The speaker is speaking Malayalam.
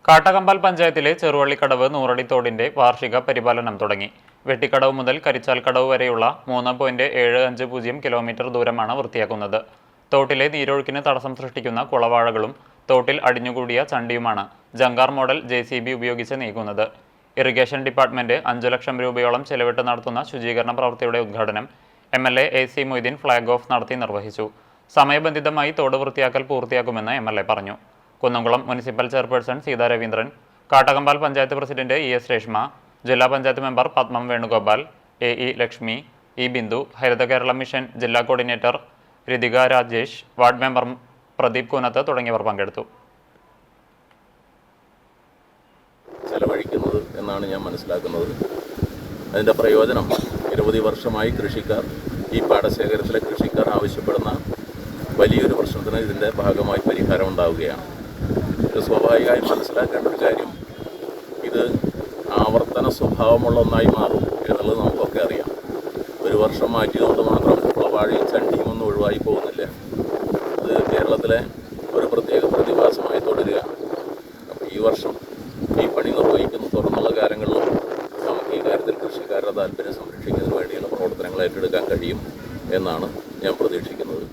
കാട്ടകമ്പാൽ പഞ്ചായത്തിലെ ചെറുവള്ളിക്കടവ് നൂറടി തോടിന്റെ വാർഷിക പരിപാലനം തുടങ്ങി. വെട്ടിക്കടവ് മുതൽ കരിച്ചാൽക്കടവ് വരെയുള്ള 3.750 കിലോമീറ്റർ ദൂരമാണ് വൃത്തിയാക്കുന്നത്. തോട്ടിലെ നീരൊഴുക്കിന് തടസ്സം സൃഷ്ടിക്കുന്ന കുളവാഴകളും തോട്ടിൽ അടിഞ്ഞുകൂടിയ ചണ്ടിയുമാണ് ജങ്കാർ മോഡൽ JCB ഉപയോഗിച്ച് നീക്കുന്നത്. ഇറിഗേഷൻ ഡിപ്പാർട്ട്മെന്റ് 5 ലക്ഷം രൂപയോളം ചെലവിട്ട് നടത്തുന്ന ശുചീകരണ പ്രവൃത്തിയുടെ ഉദ്ഘാടനം MLA AC Moideen flag off നടത്തി നിർവഹിച്ചു. സമയബന്ധിതമായി തോട് വൃത്തിയാക്കൽ പൂർത്തിയാക്കുമെന്ന് MLA പറഞ്ഞു. Kunnamkulam municipal chairperson Seetha Raveendran, Kattakampal panchayat president ES Reshma, ജില്ലാ panchayat member Padmam Venugopal, AE Lakshmi, E Bindu, Haritha Kerala mission ജില്ലാ coordinator Rithika Rajesh, ward member Pradeep Koonath തുടങ്ങിയവർ പങ്കെടുത്തു. ചെലവഴിക്കുന്നത് എന്നാണ് ഞാൻ മനസ്സിലാക്കുന്നത്. അതിൻ്റെ പ്രയോജനം നിരവധി വർഷമായി കൃഷിക്കാർ, ഈ പാടശേഖരത്തിലെ കൃഷിക്കാർ ആവശ്യപ്പെടുന്ന വലിയൊരു പ്രശ്നത്തിന് ഇതിൻ്റെ ഭാഗമായി പരിഹാരം ഉണ്ടാവുകയാണ്. ഇത് സ്വാഭാവികമായി മനസ്സിലാക്കേണ്ട ഒരു കാര്യം, ഇത് ആവർത്തന സ്വഭാവമുള്ള ഒന്നായി മാറും എന്നുള്ളത് നമുക്കൊക്കെ അറിയാം. ഒരു വർഷം മാറ്റിയതുകൊണ്ട് മാത്രം കുളവാഴയും ചണ്ടിയും ഒന്നും ഒഴിവായി പോകുന്നില്ല. അത് കേരളത്തിലെ ഒരു പ്രത്യേക പ്രതിഭാസമായി തുടരുക. അപ്പോൾ ഈ വർഷം ഈ പണി നിർവഹിക്കുന്ന തുറന്നുള്ള കാലങ്ങളിലും നമുക്ക് ഈ കാര്യത്തിൽ കൃഷിക്കാരുടെ താല്പര്യം സംരക്ഷിക്കുന്നതിന് വേണ്ടിയുള്ള പ്രവർത്തനങ്ങൾ ഏറ്റെടുക്കാൻ കഴിയും എന്നാണ് ഞാൻ പ്രതീക്ഷിക്കുന്നത്.